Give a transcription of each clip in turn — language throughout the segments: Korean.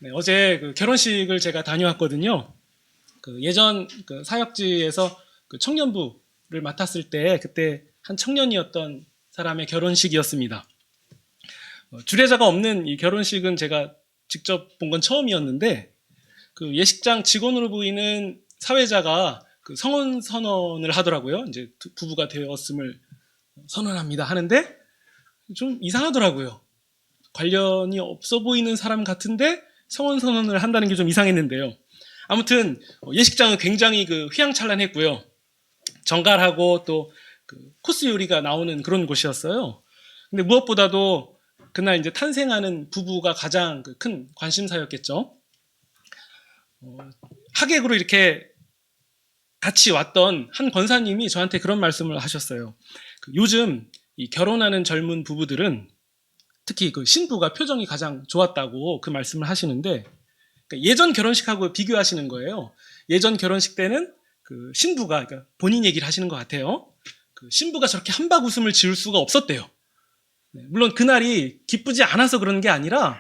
네, 어제 그 결혼식을 제가 다녀왔거든요. 그 예전 그 사역지에서 그 청년부를 맡았을 때 그때 한 청년이었던 사람의 결혼식이었습니다. 주례자가 없는 이 결혼식은 제가 직접 본 건 처음이었는데 그 예식장 직원으로 보이는 사회자가 그 성혼 선언을 하더라고요. 이제 부부가 되었음을 선언합니다 하는데 좀 이상하더라고요. 관련이 없어 보이는 사람 같은데 성혼 선언을 한다는 게 좀 이상했는데요. 아무튼 예식장은 굉장히 그 휘황찬란했고요. 정갈하고 또 그 코스 요리가 나오는 그런 곳이었어요. 근데 무엇보다도 그날 이제 탄생하는 부부가 가장 그 큰 관심사였겠죠. 하객으로 이렇게 같이 왔던 한 권사님이 저한테 그런 말씀을 하셨어요. 요즘 이 결혼하는 젊은 부부들은 특히 그 신부가 표정이 가장 좋았다고 그 말씀을 하시는데, 그러니까 예전 결혼식하고 비교하시는 거예요. 예전 결혼식 때는 그 신부가, 그러니까 본인 얘기를 하시는 것 같아요. 그 신부가 저렇게 한박 웃음을 지을 수가 없었대요. 물론 그날이 기쁘지 않아서 그런 게 아니라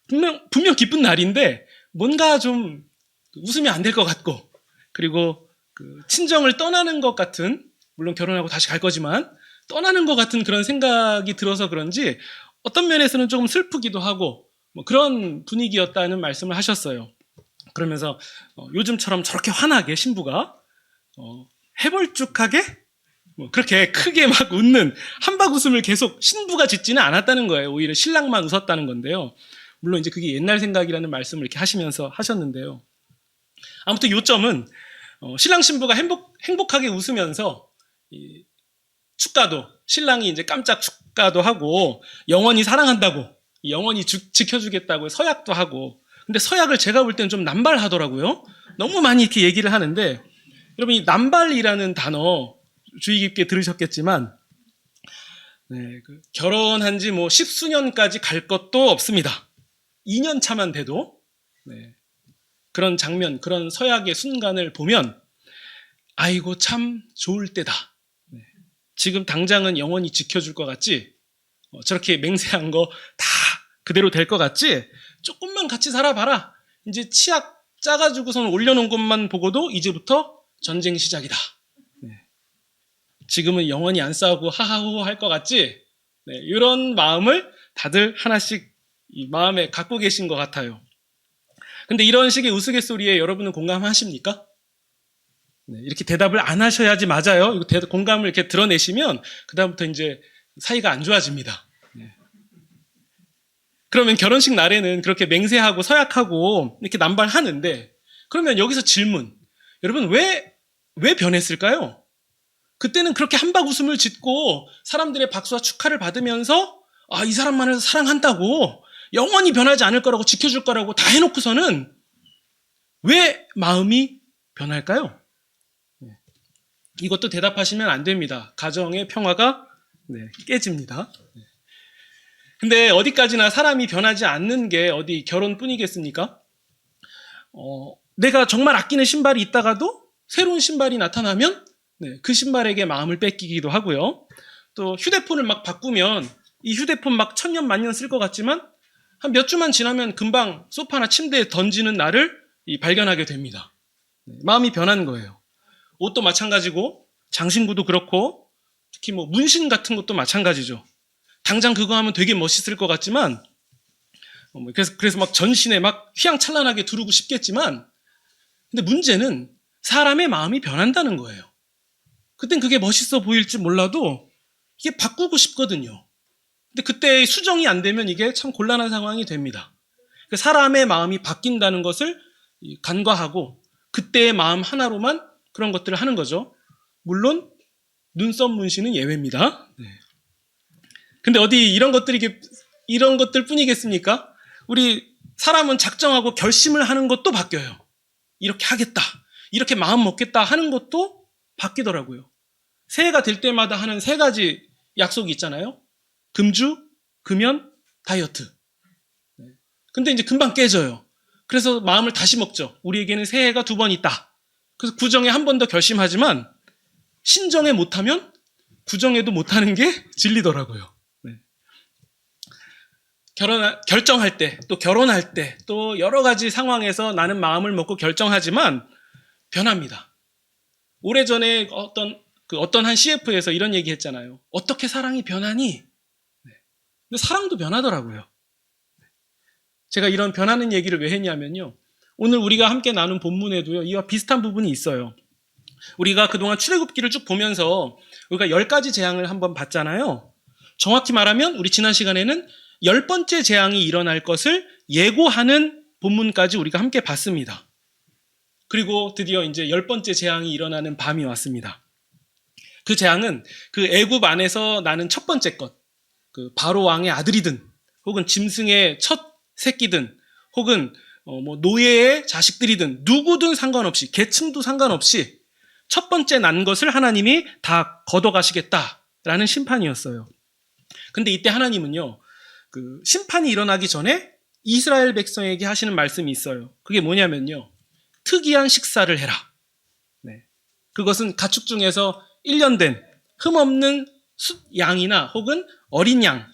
분명 기쁜 날인데 뭔가 좀 웃으면 안 될 것 같고, 그리고 그 친정을 떠나는 것 같은, 물론 결혼하고 다시 갈 거지만 떠나는 것 같은 그런 생각이 들어서 그런지 어떤 면에서는 조금 슬프기도 하고 뭐 그런 분위기였다는 말씀을 하셨어요. 그러면서 요즘처럼 저렇게 환하게 신부가 해벌쭉하게 뭐 그렇게 크게 막 웃는 한박 웃음을 계속 신부가 짓지는 않았다는 거예요. 오히려 신랑만 웃었다는 건데요. 물론 이제 그게 옛날 생각이라는 말씀을 이렇게 하시면서 하셨는데요. 아무튼 요점은 신랑 신부가 행복하게 웃으면서 축가도, 신랑이 이제 깜짝 축가도 하고 영원히 사랑한다고, 영원히 지켜주겠다고 서약도 하고. 근데 서약을 제가 볼 때는 좀 남발하더라고요. 너무 많이 이렇게 얘기를 하는데, 여러분 이 남발이라는 단어 주의 깊게 들으셨겠지만, 네, 결혼한 지 뭐 십수년까지 갈 것도 없습니다. 2년 차만 돼도 네, 그런 장면, 그런 서약의 순간을 보면 아이고 참 좋을 때다. 네, 지금 당장은 영원히 지켜줄 것 같지? 저렇게 맹세한 거 다 그대로 될 것 같지? 조금만 같이 살아봐라. 이제 치약 짜가지고선 올려놓은 것만 보고도 이제부터 전쟁 시작이다. 네, 지금은 영원히 안 싸우고 하하호호 할 것 같지? 네, 이런 마음을 다들 하나씩 이 마음에 갖고 계신 것 같아요. 근데 이런 식의 우스갯소리에 여러분은 공감하십니까? 네, 이렇게 대답을 안 하셔야지 맞아요. 공감을 이렇게 드러내시면 그다음부터 이제 사이가 안 좋아집니다. 네. 그러면 결혼식 날에는 그렇게 맹세하고 서약하고 이렇게 남발하는데, 그러면 여기서 질문. 여러분 왜 변했을까요? 그때는 그렇게 한박 웃음을 짓고 사람들의 박수와 축하를 받으면서 이 사람만을 사랑한다고, 영원히 변하지 않을 거라고, 지켜줄 거라고 다 해놓고서는 왜 마음이 변할까요? 이것도 대답하시면 안 됩니다. 가정의 평화가 깨집니다. 근데 어디까지나 사람이 변하지 않는 게 어디 결혼뿐이겠습니까? 내가 정말 아끼는 신발이 있다가도 새로운 신발이 나타나면 그 신발에게 마음을 뺏기기도 하고요. 또 휴대폰을 막 바꾸면 이 휴대폰 막 천년 만년 쓸 것 같지만 한 몇 주만 지나면 금방 소파나 침대에 던지는 나를 발견하게 됩니다. 마음이 변한 거예요. 옷도 마찬가지고 장신구도 그렇고 특히 뭐 문신 같은 것도 마찬가지죠. 당장 그거 하면 되게 멋있을 것 같지만 그래서 막 전신에 막 휘황찬란하게 두르고 싶겠지만, 근데 문제는 사람의 마음이 변한다는 거예요. 그땐 그게 멋있어 보일지 몰라도 이게 바꾸고 싶거든요. 근데 그때 수정이 안 되면 이게 참 곤란한 상황이 됩니다. 사람의 마음이 바뀐다는 것을 간과하고 그때의 마음 하나로만 그런 것들을 하는 거죠. 물론 눈썹 문신은 예외입니다. 네. 근데 어디 이런 것들 뿐이겠습니까? 우리 사람은 작정하고 결심을 하는 것도 바뀌어요. 이렇게 하겠다, 이렇게 마음 먹겠다 하는 것도 바뀌더라고요. 새해가 될 때마다 하는 3가지 약속이 있잖아요. 금주, 금연, 다이어트. 근데 이제 금방 깨져요. 그래서 마음을 다시 먹죠. 우리에게는 새해가 2번 있다. 그래서 구정에 한 번 더 결심하지만 신정에 못하면 구정에도 못하는 게 진리더라고요. 네. 결정할 때, 또 결혼할 때, 또 여러 가지 상황에서 나는 마음을 먹고 결정하지만 변합니다. 오래전에 어떤 한 CF에서 이런 얘기 했잖아요. 어떻게 사랑이 변하니? 근데 사랑도 변하더라고요. 제가 이런 변하는 얘기를 왜 했냐면요. 오늘 우리가 함께 나눈 본문에도요, 이와 비슷한 부분이 있어요. 우리가 그동안 출애굽기를 쭉 보면서 우리가 10가지 재앙을 한번 봤잖아요. 정확히 말하면 우리 지난 시간에는 10번째 재앙이 일어날 것을 예고하는 본문까지 우리가 함께 봤습니다. 그리고 드디어 이제 10번째 재앙이 일어나는 밤이 왔습니다. 그 재앙은 그 애굽 안에서 나는 첫 번째 것, 그 바로 왕의 아들이든 혹은 짐승의 첫 새끼든 혹은 노예의 자식들이든 누구든 상관없이 계층도 상관없이 첫 번째 난 것을 하나님이 다 걷어가시겠다라는 심판이었어요. 근데 이때 하나님은요, 그 심판이 일어나기 전에 이스라엘 백성에게 하시는 말씀이 있어요. 그게 뭐냐면요, 특이한 식사를 해라. 네. 그것은 가축 중에서 1년 된 흠없는 양이나 혹은 어린 양,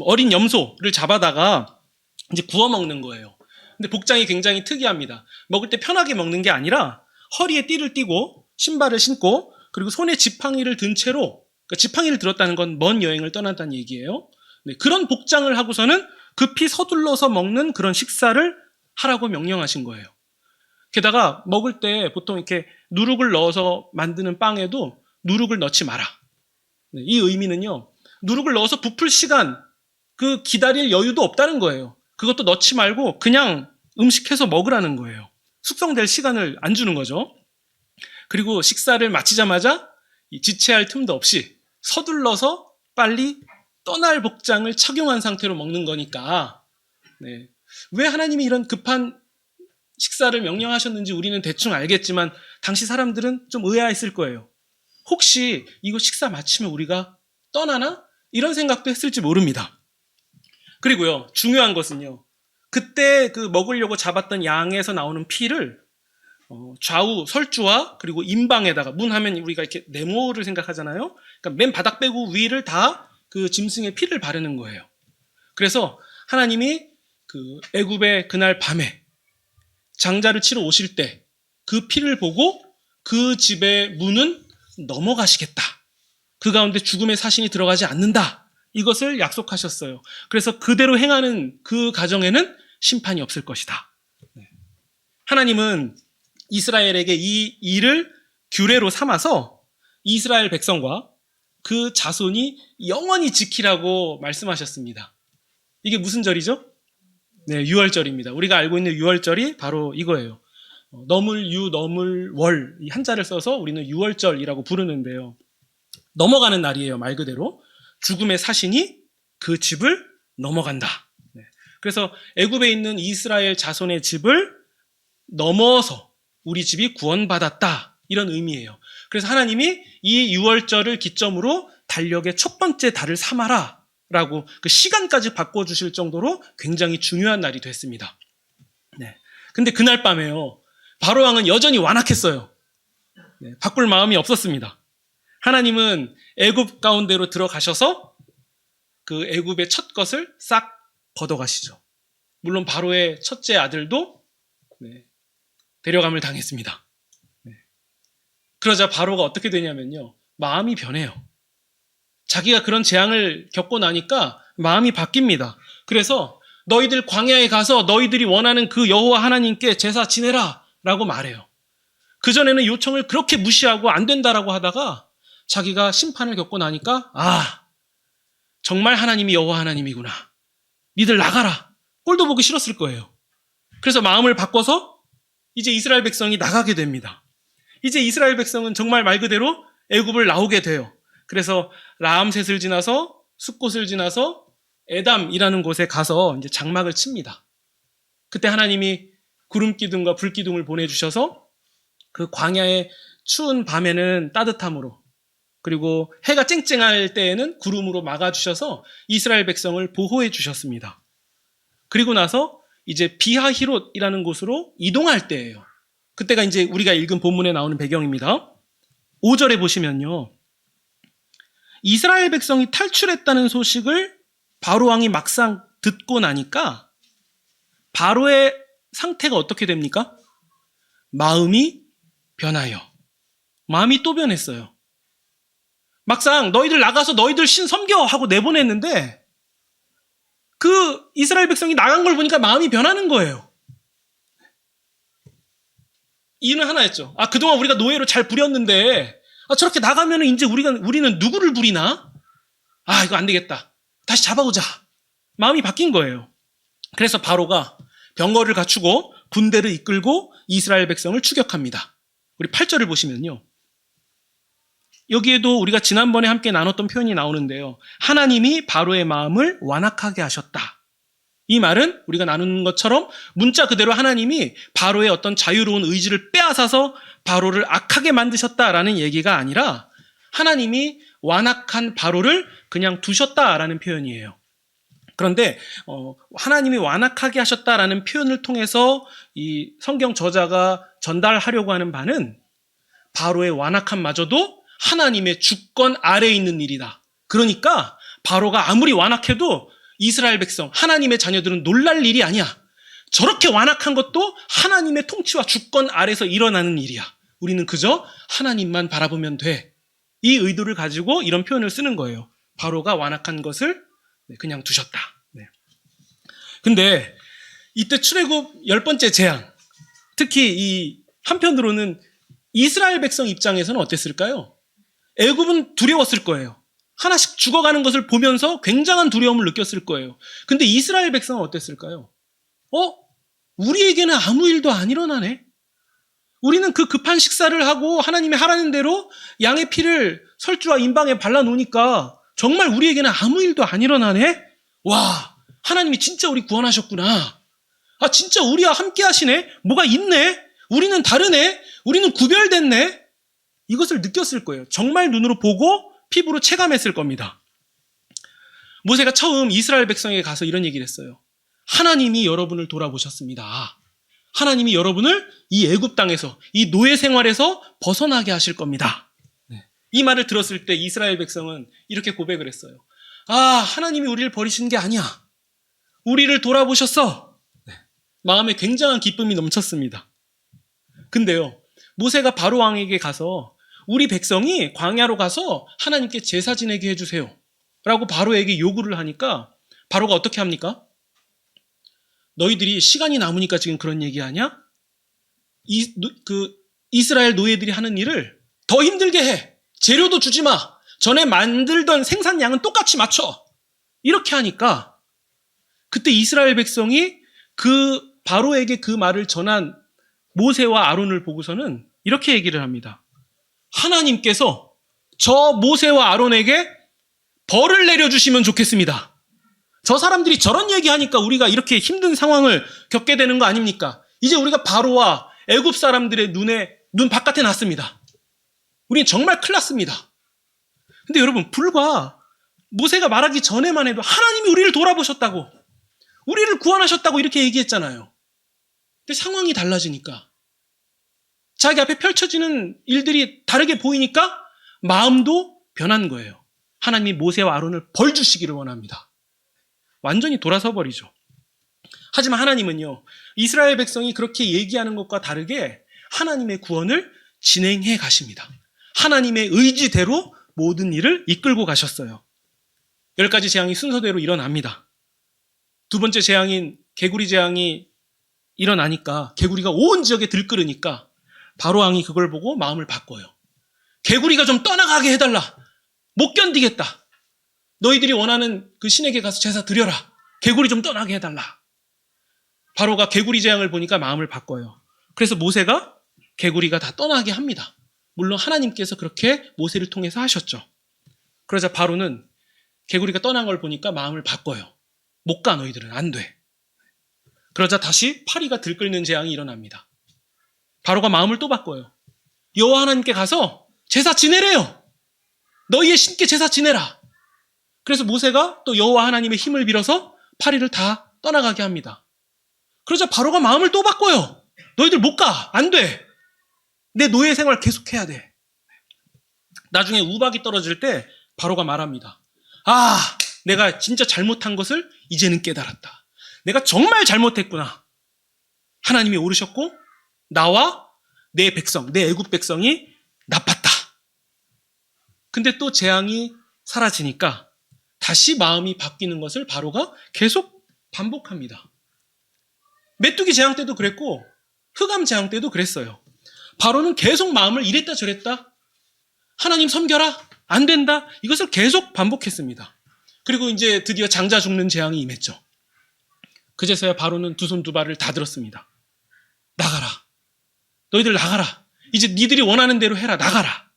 어린 염소를 잡아다가 이제 구워 먹는 거예요. 근데 복장이 굉장히 특이합니다. 먹을 때 편하게 먹는 게 아니라 허리에 띠를 띠고 신발을 신고 그리고 손에 지팡이를 든 채로, 그러니까 지팡이를 들었다는 건 먼 여행을 떠난다는 얘기예요. 네, 그런 복장을 하고서는 급히 서둘러서 먹는 그런 식사를 하라고 명령하신 거예요. 게다가 먹을 때 보통 이렇게 누룩을 넣어서 만드는 빵에도 누룩을 넣지 마라. 네, 이 의미는요, 누룩을 넣어서 부풀 시간, 그 기다릴 여유도 없다는 거예요. 그것도 넣지 말고 그냥 음식해서 먹으라는 거예요. 숙성될 시간을 안 주는 거죠. 그리고 식사를 마치자마자 지체할 틈도 없이 서둘러서 빨리 떠날 복장을 착용한 상태로 먹는 거니까, 네, 왜 하나님이 이런 급한 식사를 명령하셨는지 우리는 대충 알겠지만 당시 사람들은 좀 의아했을 거예요. 혹시 이거 식사 마치면 우리가 떠나나? 이런 생각도 했을지 모릅니다. 그리고요, 중요한 것은요, 그때 그 먹으려고 잡았던 양에서 나오는 피를 좌우 설주와 그리고 임방에다가, 문 하면 우리가 이렇게 네모를 생각하잖아요. 그러니까 맨 바닥 빼고 위를 다 그 짐승의 피를 바르는 거예요. 그래서 하나님이 그 애굽의 그날 밤에 장자를 치러 오실 때 그 피를 보고 그 집의 문은 넘어가시겠다. 그 가운데 죽음의 사신이 들어가지 않는다. 이것을 약속하셨어요. 그래서 그대로 행하는 그 가정에는 심판이 없을 것이다. 하나님은 이스라엘에게 이 일을 규례로 삼아서 이스라엘 백성과 그 자손이 영원히 지키라고 말씀하셨습니다. 이게 무슨 절이죠? 네, 유월절입니다. 우리가 알고 있는 유월절이 바로 이거예요. 너물 너물 월, 이 한자를 써서 우리는 유월절이라고 부르는데요. 넘어가는 날이에요, 말 그대로. 죽음의 사신이 그 집을 넘어간다. 네. 그래서 애굽에 있는 이스라엘 자손의 집을 넘어서 우리 집이 구원받았다, 이런 의미예요. 그래서 하나님이 이 유월절을 기점으로 달력의 첫 번째 달을 삼아라 라고 그 시간까지 바꿔주실 정도로 굉장히 중요한 날이 됐습니다. 네. 근데 그날 밤에요, 바로왕은 여전히 완악했어요. 네, 바꿀 마음이 없었습니다. 하나님은 애굽 가운데로 들어가셔서 그 애굽의 첫 것을 싹 걷어가시죠. 물론 바로의 첫째 아들도 데려감을 당했습니다. 그러자 바로가 어떻게 되냐면요, 마음이 변해요. 자기가 그런 재앙을 겪고 나니까 마음이 바뀝니다. 그래서 너희들 광야에 가서 너희들이 원하는 그 여호와 하나님께 제사 지내라 라고 말해요. 그전에는 요청을 그렇게 무시하고 안 된다라고 하다가 자기가 심판을 겪고 나니까, 정말 하나님이 여호와 하나님이구나, 니들 나가라, 꼴도 보기 싫었을 거예요. 그래서 마음을 바꿔서 이제 이스라엘 백성이 나가게 됩니다. 이제 이스라엘 백성은 정말 말 그대로 애굽을 나오게 돼요. 그래서 라암셋을 지나서 숫곳을 지나서 에담이라는 곳에 가서 이제 장막을 칩니다. 그때 하나님이 구름 기둥과 불 기둥을 보내주셔서 그 광야의 추운 밤에는 따뜻함으로, 그리고 해가 쨍쨍할 때에는 구름으로 막아주셔서 이스라엘 백성을 보호해 주셨습니다. 그리고 나서 이제 비하히롯이라는 곳으로 이동할 때예요. 그때가 이제 우리가 읽은 본문에 나오는 배경입니다. 5절에 보시면요, 이스라엘 백성이 탈출했다는 소식을 바로 왕이 막상 듣고 나니까 바로의 상태가 어떻게 됩니까? 마음이 변하여. 마음이 또 변했어요. 막상 너희들 나가서 너희들 신 섬겨 하고 내보냈는데 그 이스라엘 백성이 나간 걸 보니까 마음이 변하는 거예요. 이유는 하나였죠. 그동안 우리가 노예로 잘 부렸는데 저렇게 나가면 이제 우리는 누구를 부리나? 이거 안 되겠다. 다시 잡아오자. 마음이 바뀐 거예요. 그래서 바로가 병거를 갖추고 군대를 이끌고 이스라엘 백성을 추격합니다. 우리 8절을 보시면요. 여기에도 우리가 지난번에 함께 나눴던 표현이 나오는데요. 하나님이 바로의 마음을 완악하게 하셨다. 이 말은 우리가 나눈 것처럼 문자 그대로 하나님이 바로의 어떤 자유로운 의지를 빼앗아서 바로를 악하게 만드셨다라는 얘기가 아니라 하나님이 완악한 바로를 그냥 두셨다라는 표현이에요. 그런데 하나님이 완악하게 하셨다라는 표현을 통해서 이 성경 저자가 전달하려고 하는 바는 바로의 완악함마저도 하나님의 주권 아래에 있는 일이다. 그러니까 바로가 아무리 완악해도 이스라엘 백성, 하나님의 자녀들은 놀랄 일이 아니야. 저렇게 완악한 것도 하나님의 통치와 주권 아래에서 일어나는 일이야. 우리는 그저 하나님만 바라보면 돼. 이 의도를 가지고 이런 표현을 쓰는 거예요. 바로가 완악한 것을 그냥 두셨다. 근데 이때 출애굽 10번째 재앙, 특히 이 한편으로는 이스라엘 백성 입장에서는 어땠을까요? 애굽은 두려웠을 거예요. 하나씩 죽어가는 것을 보면서 굉장한 두려움을 느꼈을 거예요. 근데 이스라엘 백성은 어땠을까요? 우리에게는 아무 일도 안 일어나네. 우리는 그 급한 식사를 하고 하나님이 하라는 대로 양의 피를 설주와 임방에 발라놓으니까 정말 우리에게는 아무 일도 안 일어나네? 와, 하나님이 진짜 우리 구원하셨구나. 진짜 우리와 함께 하시네? 뭐가 있네? 우리는 다르네? 우리는 구별됐네? 이것을 느꼈을 거예요. 정말 눈으로 보고 피부로 체감했을 겁니다. 모세가 처음 이스라엘 백성에게 가서 이런 얘기를 했어요. 하나님이 여러분을 돌아보셨습니다. 하나님이 여러분을 이 애굽 땅에서, 이 노예 생활에서 벗어나게 하실 겁니다. 이 말을 들었을 때 이스라엘 백성은 이렇게 고백을 했어요. 하나님이 우리를 버리신 게 아니야. 우리를 돌아보셨어. 마음에 굉장한 기쁨이 넘쳤습니다. 근데요, 모세가 바로 왕에게 가서 우리 백성이 광야로 가서 하나님께 제사 지내게 해주세요 라고 바로에게 요구를 하니까 바로가 어떻게 합니까? 너희들이 시간이 남으니까 지금 그런 얘기하냐? 이스라엘 노예들이 하는 일을 더 힘들게 해. 재료도 주지 마. 전에 만들던 생산량은 똑같이 맞춰. 이렇게 하니까 그때 이스라엘 백성이 그 바로에게 그 말을 전한 모세와 아론을 보고서는 이렇게 얘기를 합니다. 하나님께서 저 모세와 아론에게 벌을 내려주시면 좋겠습니다. 저 사람들이 저런 얘기하니까 우리가 이렇게 힘든 상황을 겪게 되는 거 아닙니까? 이제 우리가 바로와 애굽 사람들의 눈 바깥에 놨습니다. 우리는 정말 큰일 났습니다. 근데 여러분, 불과 모세가 말하기 전에만 해도 하나님이 우리를 돌아보셨다고, 우리를 구원하셨다고 이렇게 얘기했잖아요. 근데 상황이 달라지니까, 자기 앞에 펼쳐지는 일들이 다르게 보이니까 마음도 변한 거예요. 하나님이 모세와 아론을 벌 주시기를 원합니다. 완전히 돌아서 버리죠. 하지만 하나님은요, 이스라엘 백성이 그렇게 얘기하는 것과 다르게 하나님의 구원을 진행해 가십니다. 하나님의 의지대로 모든 일을 이끌고 가셨어요. 10가지 재앙이 순서대로 일어납니다. 두 번째 재앙인 개구리 재앙이 일어나니까, 개구리가 온 지역에 들끓으니까 바로 왕이 그걸 보고 마음을 바꿔요. 개구리가 좀 떠나가게 해달라. 못 견디겠다. 너희들이 원하는 그 신에게 가서 제사 드려라. 개구리 좀 떠나게 해달라. 바로가 개구리 재앙을 보니까 마음을 바꿔요. 그래서 모세가 개구리가 다 떠나게 합니다. 물론 하나님께서 그렇게 모세를 통해서 하셨죠. 그러자 바로는 개구리가 떠난 걸 보니까 마음을 바꿔요. 못 가, 너희들은 안 돼. 그러자 다시 파리가 들끓는 재앙이 일어납니다. 바로가 마음을 또 바꿔요. 여호와 하나님께 가서 제사 지내래요. 너희의 신께 제사 지내라. 그래서 모세가 또 여호와 하나님의 힘을 빌어서 파리를 다 떠나가게 합니다. 그러자 바로가 마음을 또 바꿔요. 너희들 못 가. 안 돼. 내 노예 생활 계속해야 돼. 나중에 우박이 떨어질 때 바로가 말합니다. 내가 진짜 잘못한 것을 이제는 깨달았다. 내가 정말 잘못했구나. 하나님이 오르셨고 나와 내 백성, 내 애굽 백성이 나빴다. 근데 또 재앙이 사라지니까 다시 마음이 바뀌는 것을 바로가 계속 반복합니다. 메뚜기 재앙 때도 그랬고 흑암 재앙 때도 그랬어요. 바로는 계속 마음을 이랬다 저랬다. 하나님 섬겨라. 안 된다. 이것을 계속 반복했습니다. 그리고 이제 드디어 장자 죽는 재앙이 임했죠. 그제서야 바로는 두 손 두 발을 다 들었습니다. 나가라. 너희들 나가라. 이제 니들이 원하는 대로 해라. 나가라.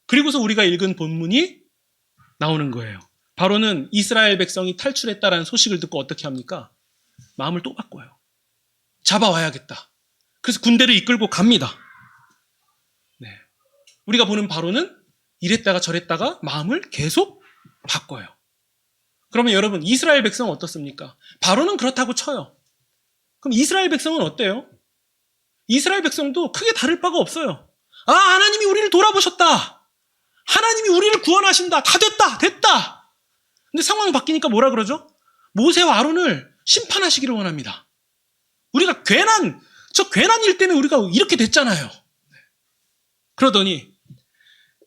그리고서 우리가 읽은 본문이 나오는 거예요. 바로는 이스라엘 백성이 탈출했다라는 소식을 듣고 어떻게 합니까? 마음을 또 바꿔요. 잡아와야겠다. 그래서 군대를 이끌고 갑니다. 네. 우리가 보는 바로는 이랬다가 저랬다가 마음을 계속 바꿔요. 그러면 여러분, 이스라엘 백성은 어떻습니까? 바로는 그렇다고 쳐요. 그럼 이스라엘 백성은 어때요? 이스라엘 백성도 크게 다를 바가 없어요. 아, 하나님이 우리를 돌아보셨다. 하나님이 우리를 구원하신다. 다 됐다. 됐다. 근데 상황이 바뀌니까 뭐라 그러죠? 모세와 아론을 심판하시기를 원합니다. 우리가 저 괜한 일 때문에 우리가 이렇게 됐잖아요. 그러더니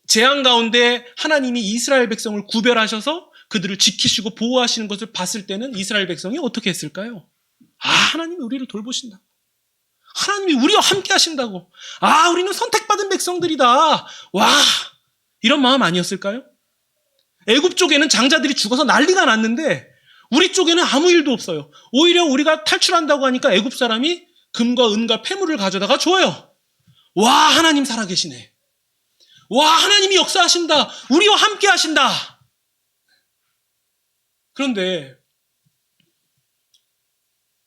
재앙 가운데 하나님이 이스라엘 백성을 구별하셔서 그들을 지키시고 보호하시는 것을 봤을 때는 이스라엘 백성이 어떻게 했을까요? 아, 하나님이 우리를 돌보신다. 하나님이 우리와 함께 하신다고. 아, 우리는 선택받은 백성들이다. 와, 이런 마음 아니었을까요? 애굽 쪽에는 장자들이 죽어서 난리가 났는데 우리 쪽에는 아무 일도 없어요. 오히려 우리가 탈출한다고 하니까 애굽 사람이 금과 은과 폐물을 가져다가 줘요. 와, 하나님 살아계시네. 와, 하나님이 역사하신다. 우리와 함께 하신다. 그런데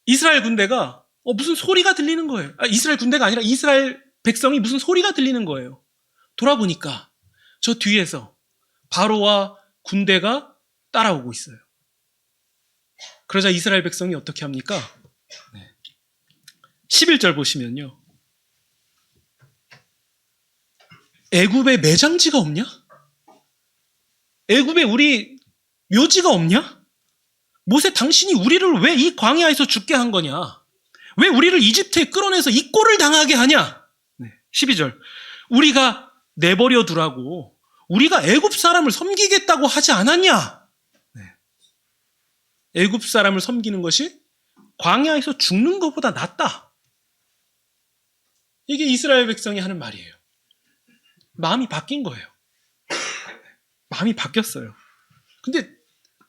이스라엘 군대가 무슨 소리가 들리는 거예요. 이스라엘 군대가 아니라 이스라엘 백성이 무슨 소리가 들리는 거예요. 돌아보니까 저 뒤에서 바로와 군대가 따라오고 있어요. 그러자 이스라엘 백성이 어떻게 합니까? 11절 보시면요. 애굽에 매장지가 없냐? 애굽에 우리 묘지가 없냐? 모세, 당신이 우리를 왜 이 광야에서 죽게 한 거냐? 왜 우리를 이집트에 끌어내서 이 꼴을 당하게 하냐? 12절. 우리가 내버려 두라고 우리가 애굽 사람을 섬기겠다고 하지 않았냐? 애굽 사람을 섬기는 것이 광야에서 죽는 것보다 낫다. 이게 이스라엘 백성이 하는 말이에요. 마음이 바뀐 거예요. 마음이 바뀌었어요. 근데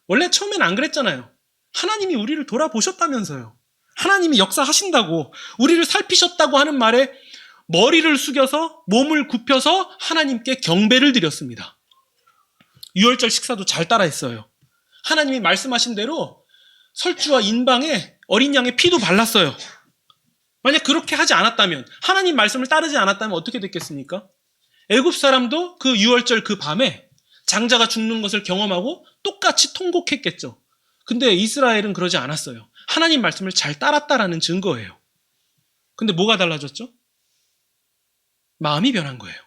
원래 처음엔 안 그랬잖아요. 하나님이 우리를 돌아보셨다면서요. 하나님이 역사하신다고, 우리를 살피셨다고 하는 말에 머리를 숙여서 몸을 굽혀서 하나님께 경배를 드렸습니다. 유월절 식사도 잘 따라했어요. 하나님이 말씀하신 대로 설주와 인방에 어린 양의 피도 발랐어요. 만약 그렇게 하지 않았다면, 하나님 말씀을 따르지 않았다면 어떻게 됐겠습니까? 애굽 사람도 그 유월절 그 밤에 장자가 죽는 것을 경험하고 똑같이 통곡했겠죠. 근데 이스라엘은 그러지 않았어요. 하나님 말씀을 잘 따랐다라는 증거예요. 근데 뭐가 달라졌죠? 마음이 변한 거예요.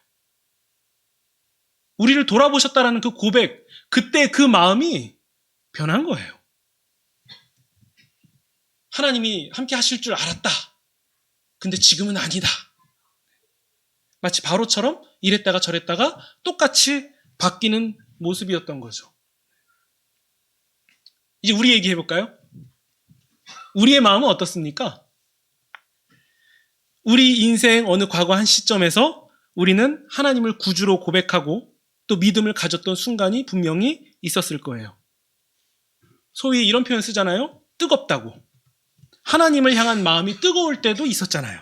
우리를 돌아보셨다라는 그 고백, 그때 그 마음이 변한 거예요. 하나님이 함께 하실 줄 알았다. 근데 지금은 아니다. 마치 바로처럼 이랬다가 저랬다가 똑같이 바뀌는 모습이었던 거죠. 이제 우리 얘기해 볼까요? 우리의 마음은 어떻습니까? 우리 인생 어느 과거 한 시점에서 우리는 하나님을 구주로 고백하고 또 믿음을 가졌던 순간이 분명히 있었을 거예요. 소위 이런 표현 쓰잖아요. 뜨겁다고. 하나님을 향한 마음이 뜨거울 때도 있었잖아요.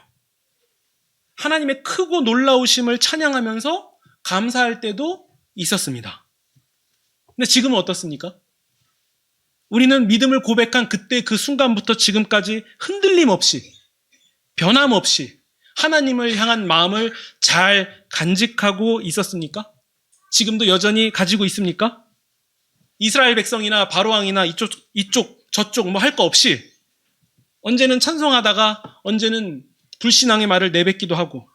하나님의 크고 놀라우심을 찬양하면서 감사할 때도 있었습니다. 근데 지금은 어떻습니까? 우리는 믿음을 고백한 그때 그 순간부터 지금까지 흔들림 없이, 변함 없이 하나님을 향한 마음을 잘 간직하고 있었습니까? 지금도 여전히 가지고 있습니까? 이스라엘 백성이나 바로왕이나 이쪽 저쪽 뭐 할 거 없이 언제는 찬송하다가 언제는 불신앙의 말을 내뱉기도 하고,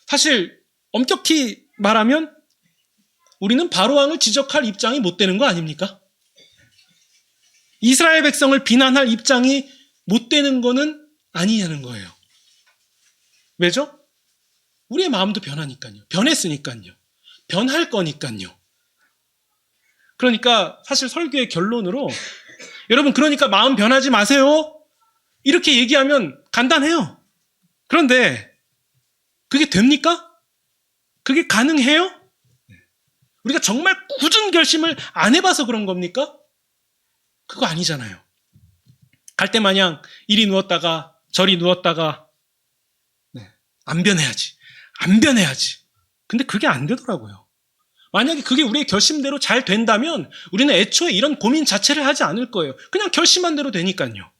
사실 엄격히 말하면 우리는 바로왕을 지적할 입장이 못 되는 거 아닙니까? 이스라엘 백성을 비난할 입장이 못 되는 거는 아니냐는 거예요. 왜죠? 우리의 마음도 변하니까요. 변했으니까요. 변할 거니까요. 그러니까 사실 설교의 결론으로 여러분 그러니까 마음 변하지 마세요. 이렇게 얘기하면 간단해요. 그런데 그게 됩니까? 그게 가능해요? 우리가 정말 굳은 결심을 안 해봐서 그런 겁니까? 그거 아니잖아요. 갈대마냥 이리 누웠다가 저리 누웠다가 안 변해야지. 안 변해야지. 근데 그게 안 되더라고요. 만약에 그게 우리의 결심대로 잘 된다면 우리는 애초에 이런 고민 자체를 하지 않을 거예요. 그냥 결심한 대로 되니까요.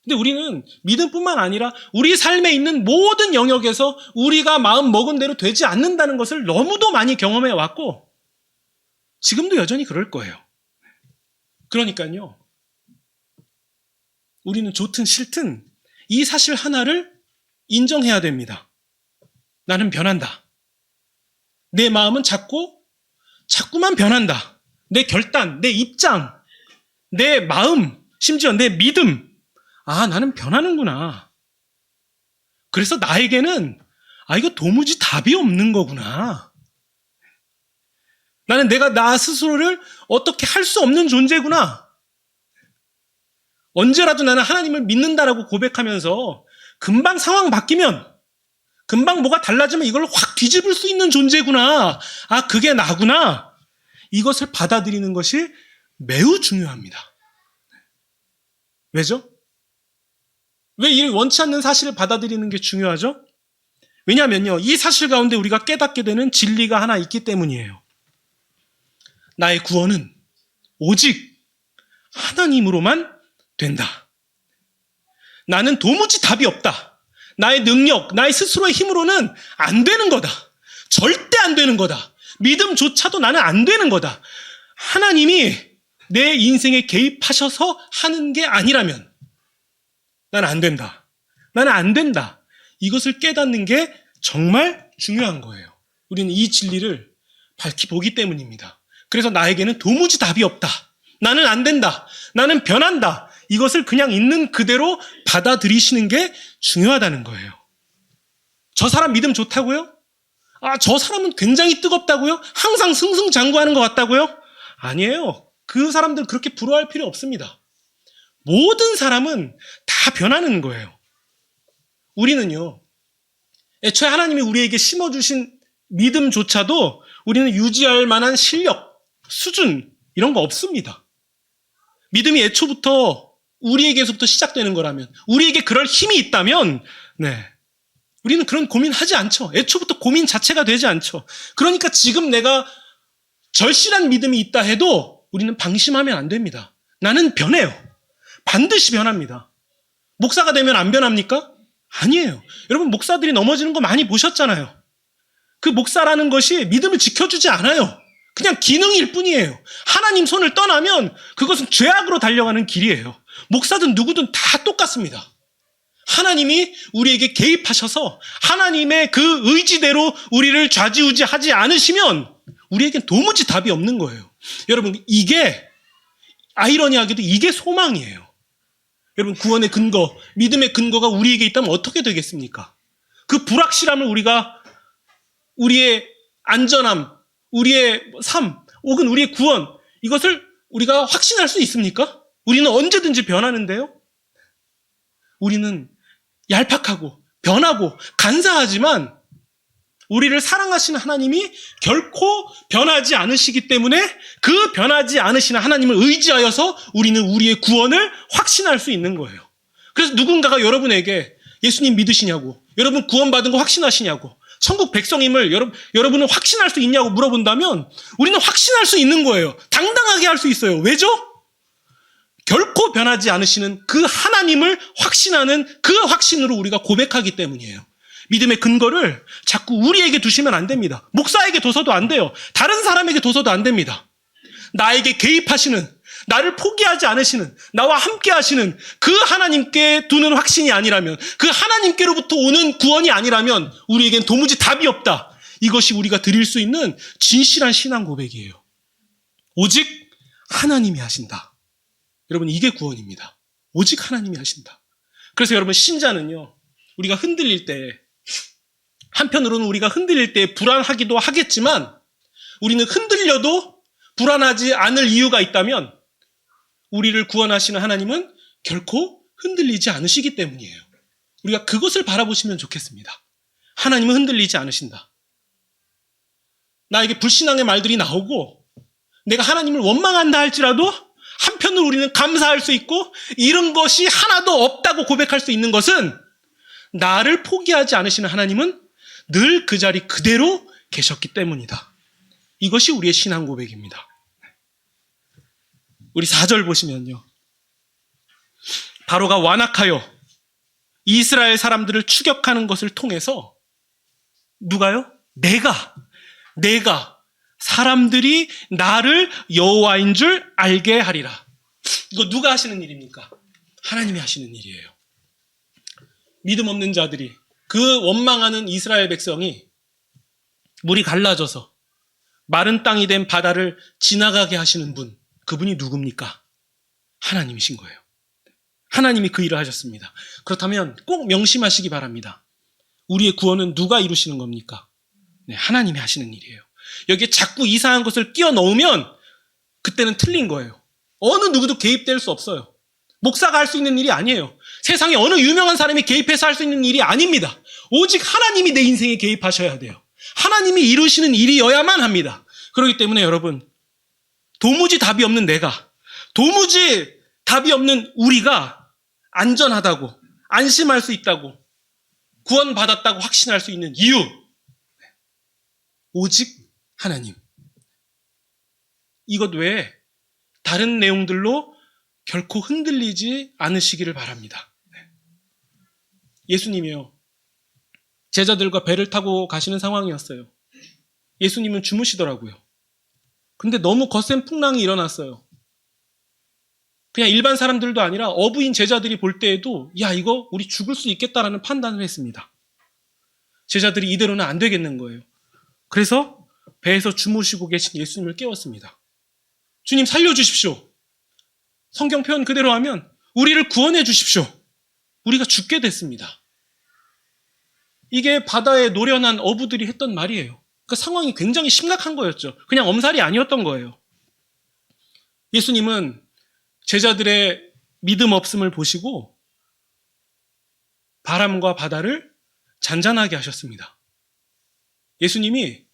근데 우리는 믿음뿐만 아니라 우리 삶에 있는 모든 영역에서 우리가 마음 먹은 대로 되지 않는다는 것을 너무도 많이 경험해 왔고 지금도 여전히 그럴 거예요. 그러니까요. 우리는 좋든 싫든 이 사실 하나를 인정해야 됩니다. 나는 변한다. 내 마음은 자꾸만 변한다. 내 결단, 내 입장, 내 마음, 심지어 내 믿음. 아, 나는 변하는구나. 그래서 나에게는 이거 도무지 답이 없는 거구나. 나는 내가 나 스스로를 어떻게 할 수 없는 존재구나. 언제라도 나는 하나님을 믿는다라고 고백하면서 금방 상황 바뀌면 금방 뭐가 달라지면 이걸 확 뒤집을 수 있는 존재구나. 아, 그게 나구나. 이것을 받아들이는 것이 매우 중요합니다. 왜죠? 왜 이 원치 않는 사실을 받아들이는 게 중요하죠? 왜냐하면요, 이 사실 가운데 우리가 깨닫게 되는 진리가 하나 있기 때문이에요. 나의 구원은 오직 하나님으로만 된다. 나는 도무지 답이 없다. 나의 능력, 나의 스스로의 힘으로는 안 되는 거다. 절대 안 되는 거다. 믿음조차도 나는 안 되는 거다. 하나님이 내 인생에 개입하셔서 하는 게 아니라면 나는 안 된다. 나는 안 된다. 이것을 깨닫는 게 정말 중요한 거예요. 우리는 이 진리를 밝히 보기 때문입니다. 그래서 나에게는 도무지 답이 없다. 나는 안 된다. 나는 변한다. 이것을 그냥 있는 그대로 받아들이시는 게 중요하다는 거예요. 저 사람 믿음 좋다고요? 아, 저 사람은 굉장히 뜨겁다고요? 항상 승승장구하는 것 같다고요? 아니에요. 그 사람들 그렇게 부러워할 필요 없습니다. 모든 사람은 다 변하는 거예요. 우리는요, 애초에 하나님이 우리에게 심어주신 믿음조차도 우리는 유지할 만한 실력, 수준 이런 거 없습니다. 믿음이 애초부터 우리에게서부터 시작되는 거라면, 우리에게 그럴 힘이 있다면, 우리는 그런 고민하지 않죠. 애초부터 고민 자체가 되지 않죠. 그러니까 지금 내가 절실한 믿음이 있다 해도 우리는 방심하면 안 됩니다. 나는 변해요. 반드시 변합니다. 목사가 되면 안 변합니까? 아니에요. 여러분, 목사들이 넘어지는 거 많이 보셨잖아요. 그 목사라는 것이 믿음을 지켜주지 않아요. 그냥 기능일 뿐이에요. 하나님 손을 떠나면 그것은 죄악으로 달려가는 길이에요. 목사든 누구든 다 똑같습니다. 하나님이 우리에게 개입하셔서 하나님의 그 의지대로 우리를 좌지우지하지 않으시면 우리에겐 도무지 답이 없는 거예요. 여러분, 이게 아이러니하게도 이게 소망이에요. 여러분, 구원의 근거, 믿음의 근거가 우리에게 있다면 어떻게 되겠습니까? 그 불확실함을 우리의 안전함, 우리의 삶, 혹은 우리의 구원, 이것을 우리가 확신할 수 있습니까? 우리는 언제든지 변하는데요. 우리는 얄팍하고 변하고 간사하지만 우리를 사랑하시는 하나님이 결코 변하지 않으시기 때문에 그 변하지 않으시는 하나님을 의지하여서 우리는 우리의 구원을 확신할 수 있는 거예요. 그래서 누군가가 여러분에게 예수님 믿으시냐고, 여러분 구원받은 거 확신하시냐고, 천국 백성임을 여러분은 확신할 수 있냐고 물어본다면 우리는 확신할 수 있는 거예요. 당당하게 할 수 있어요. 왜죠? 결코 변하지 않으시는 그 하나님을 확신하는 그 확신으로 우리가 고백하기 때문이에요. 믿음의 근거를 자꾸 우리에게 두시면 안 됩니다. 목사에게 둬서도 안 돼요. 다른 사람에게 둬서도 안 됩니다. 나에게 개입하시는, 나를 포기하지 않으시는, 나와 함께 하시는 그 하나님께 두는 확신이 아니라면, 그 하나님께로부터 오는 구원이 아니라면 우리에겐 도무지 답이 없다. 이것이 우리가 드릴 수 있는 진실한 신앙 고백이에요. 오직 하나님이 하신다. 여러분, 이게 구원입니다. 오직 하나님이 하신다. 그래서 여러분, 신자는요, 우리가 흔들릴 때, 한편으로는 우리가 흔들릴 때 불안하기도 하겠지만, 우리는 흔들려도 불안하지 않을 이유가 있다면, 우리를 구원하시는 하나님은 결코 흔들리지 않으시기 때문이에요. 우리가 그것을 바라보시면 좋겠습니다. 하나님은 흔들리지 않으신다. 나에게 불신앙의 말들이 나오고 내가 하나님을 원망한다 할지라도 한편으로 우리는 감사할 수 있고 이런 것이 하나도 없다고 고백할 수 있는 것은 나를 포기하지 않으시는 하나님은 늘 그 자리 그대로 계셨기 때문이다. 이것이 우리의 신앙 고백입니다. 우리 4절 보시면요. 바로가 완악하여 이스라엘 사람들을 추격하는 것을 통해서 누가요? 내가 사람들이 나를 여호와인 줄 알게 하리라. 이거 누가 하시는 일입니까? 하나님이 하시는 일이에요. 믿음 없는 자들이, 그 원망하는 이스라엘 백성이 물이 갈라져서 마른 땅이 된 바다를 지나가게 하시는 분, 그분이 누굽니까? 하나님이신 거예요. 하나님이 그 일을 하셨습니다. 그렇다면 꼭 명심하시기 바랍니다. 우리의 구원은 누가 이루시는 겁니까? 네, 하나님이 하시는 일이에요. 여기에 자꾸 이상한 것을 끼워 넣으면 그때는 틀린 거예요. 어느 누구도 개입될 수 없어요. 목사가 할 수 있는 일이 아니에요. 세상에 어느 유명한 사람이 개입해서 할 수 있는 일이 아닙니다. 오직 하나님이 내 인생에 개입하셔야 돼요. 하나님이 이루시는 일이어야만 합니다. 그렇기 때문에 여러분, 도무지 답이 없는 내가, 도무지 답이 없는 우리가 안전하다고, 안심할 수 있다고, 구원받았다고 확신할 수 있는 이유, 오직 하나님. 이것 외에 다른 내용들로 결코 흔들리지 않으시기를 바랍니다. 예수님이요, 제자들과 배를 타고 가시는 상황이었어요. 예수님은 주무시더라고요. 근데 너무 거센 풍랑이 일어났어요. 그냥 일반 사람들도 아니라 어부인 제자들이 볼 때에도 야, 이거 우리 죽을 수 있겠다라는 판단을 했습니다. 제자들이 이대로는 안 되겠는 거예요. 그래서 배에서 주무시고 계신 예수님을 깨웠습니다. 주님, 살려주십시오. 성경 표현 그대로 하면 우리를 구원해 주십시오. 우리가 죽게 됐습니다. 이게 바다에 노련한 어부들이 했던 말이에요. 그 상황이 굉장히 심각한 거였죠. 그냥 엄살이 아니었던 거예요. 예수님은 제자들의 믿음 없음을 보시고 바람과 바다를 잔잔하게 하셨습니다. 예수님이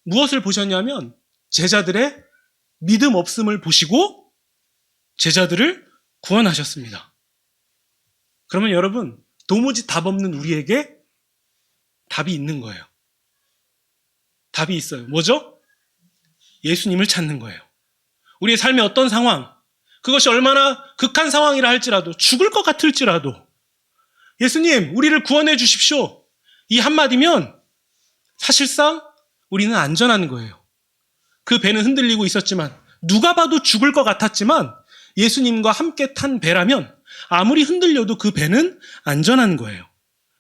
무엇을 보셨냐면 제자들의 믿음 없음을 보시고 제자들을 구원하셨습니다. 그러면 여러분, 도무지 답 없는 우리에게 답이 있는 거예요. 답이 있어요. 뭐죠? 예수님을 찾는 거예요. 우리의 삶의 어떤 상황, 그것이 얼마나 극한 상황이라 할지라도, 죽을 것 같을지라도 예수님, 우리를 구원해 주십시오. 이 한마디면 사실상 우리는 안전한 거예요. 그 배는 흔들리고 있었지만, 누가 봐도 죽을 것 같았지만 예수님과 함께 탄 배라면 아무리 흔들려도 그 배는 안전한 거예요.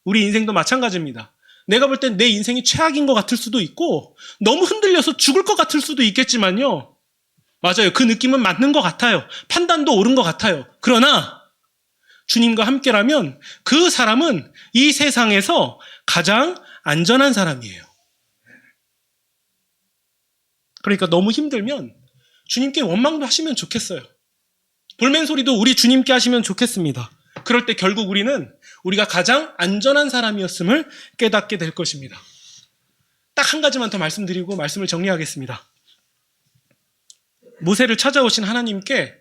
우리 인생도 마찬가지입니다. 내가 볼 땐 내 인생이 최악인 것 같을 수도 있고 너무 흔들려서 죽을 것 같을 수도 있겠지만요. 맞아요. 그 느낌은 맞는 것 같아요. 판단도 옳은 것 같아요. 그러나 주님과 함께라면 그 사람은 이 세상에서 가장 안전한 사람이에요. 그러니까 너무 힘들면 주님께 원망도 하시면 좋겠어요. 볼멘소리도 우리 주님께 하시면 좋겠습니다. 그럴 때 결국 우리는 우리가 가장 안전한 사람이었음을 깨닫게 될 것입니다. 딱 한 가지만 더 말씀드리고 말씀을 정리하겠습니다. 모세를 찾아오신 하나님께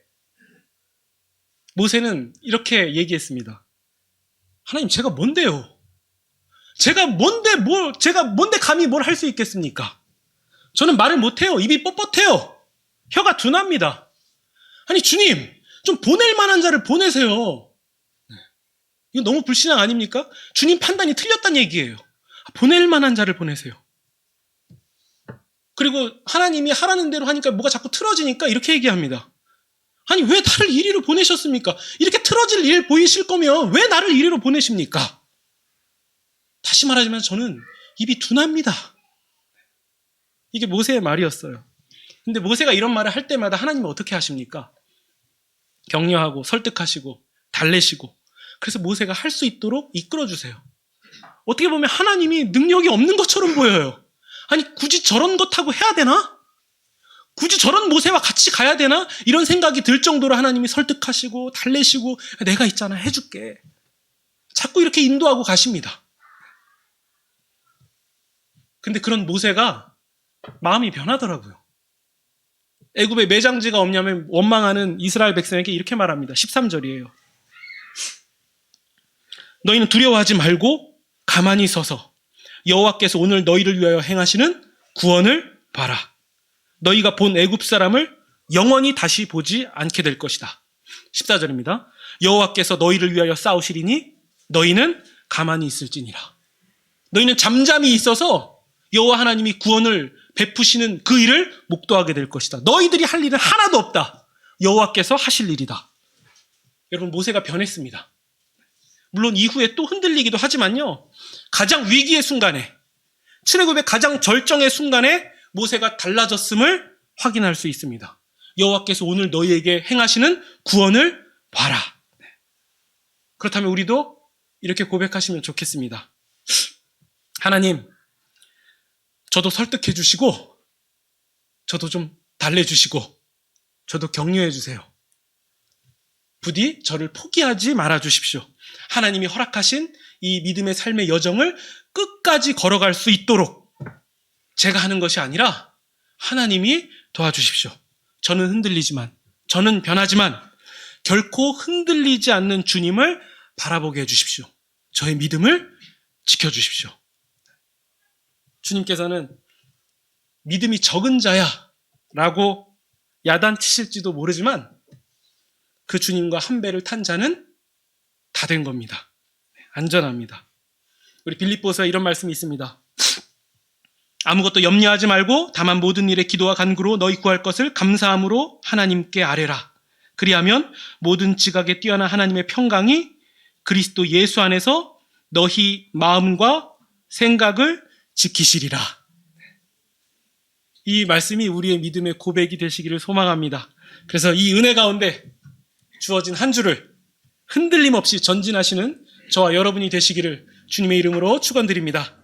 모세는 이렇게 얘기했습니다. 하나님, 제가 뭔데요? 제가 뭔데 감히 뭘 할 수 있겠습니까? 저는 말을 못해요. 입이 뻣뻣해요. 혀가 둔합니다. 아니, 주님, 좀 보낼 만한 자를 보내세요. 이거 너무 불신앙 아닙니까? 주님 판단이 틀렸다는 얘기예요. 보낼 만한 자를 보내세요. 그리고 하나님이 하라는 대로 하니까 뭐가 자꾸 틀어지니까 이렇게 얘기합니다. 아니, 왜 나를 이리로 보내셨습니까? 이렇게 틀어질 일 보이실 거면 왜 나를 이리로 보내십니까? 다시 말하자면 저는 입이 둔합니다. 이게 모세의 말이었어요. 근데 모세가 이런 말을 할 때마다 하나님은 어떻게 하십니까? 격려하고 설득하시고 달래시고, 그래서 모세가 할 수 있도록 이끌어주세요. 어떻게 보면 하나님이 능력이 없는 것처럼 보여요. 아니, 굳이 저런 것 하고 해야 되나? 굳이 저런 모세와 같이 가야 되나? 이런 생각이 들 정도로 하나님이 설득하시고 달래시고, 내가 있잖아, 해줄게. 자꾸 이렇게 인도하고 가십니다. 근데 그런 모세가 마음이 변하더라고요. 애굽에 매장지가 없냐면 원망하는 이스라엘 백성에게 이렇게 말합니다. 13절이에요. 너희는 두려워하지 말고 가만히 서서 여호와께서 오늘 너희를 위하여 행하시는 구원을 봐라. 너희가 본 애굽 사람을 영원히 다시 보지 않게 될 것이다. 14절입니다. 여호와께서 너희를 위하여 싸우시리니 너희는 가만히 있을지니라. 너희는 잠잠히 있어서 여호와 하나님이 구원을 베푸시는 그 일을 목도하게 될 것이다. 너희들이 할 일은 하나도 없다. 여호와께서 하실 일이다. 여러분, 모세가 변했습니다. 물론 이후에 또 흔들리기도 하지만요, 가장 위기의 순간에, 출애굽의 가장 절정의 순간에 모세가 달라졌음을 확인할 수 있습니다. 여호와께서 오늘 너희에게 행하시는 구원을 봐라. 그렇다면 우리도 이렇게 고백하시면 좋겠습니다. 하나님, 저도 설득해 주시고, 저도 좀 달래주시고, 저도 격려해 주세요. 부디 저를 포기하지 말아 주십시오. 하나님이 허락하신 이 믿음의 삶의 여정을 끝까지 걸어갈 수 있도록 제가 하는 것이 아니라 하나님이 도와주십시오. 저는 흔들리지만, 저는 변하지만 결코 흔들리지 않는 주님을 바라보게 해주십시오. 저의 믿음을 지켜주십시오. 주님께서는 믿음이 적은 자야 라고 야단치실지도 모르지만 그 주님과 한 배를 탄 자는 다 된 겁니다. 안전합니다. 우리 빌립보서에 이런 말씀이 있습니다. 아무것도 염려하지 말고 다만 모든 일에 기도와 간구로 너희 구할 것을 감사함으로 하나님께 아뢰라. 그리하면 모든 지각에 뛰어난 하나님의 평강이 그리스도 예수 안에서 너희 마음과 생각을 지키시리라. 이 말씀이 우리의 믿음의 고백이 되시기를 소망합니다. 그래서 이 은혜 가운데 주어진 한 주를 흔들림 없이 전진하시는 저와 여러분이 되시기를 주님의 이름으로 축원드립니다.